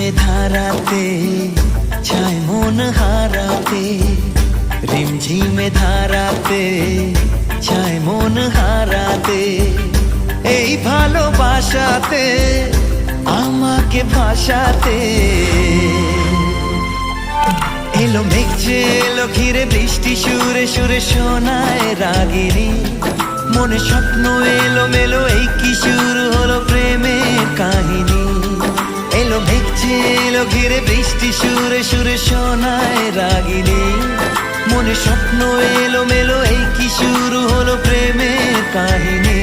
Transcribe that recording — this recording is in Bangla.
ঝিমে ধারাতে চায় মন হারাতে, রিমঝিমে ধারাতে চায় মন হারাতে। এই ভালোবাসাতে আমাকে ভাসাতে এলো মেঘ যে এলো ঘিরে বৃষ্টি সুরে সুরে শোনায় রাগিনী। মনে স্বপ্ন এলো মেলো এই কি শুরু হলো প্রেমের কাহিনী। এলো মেঘ যে এলো ঘিরে বৃষ্টি সুরে সুরে শোনায় রাগিনী। মনে স্বপ্ন এলো মেলো এই কি শুরু হলো প্রেমের কাহিনী।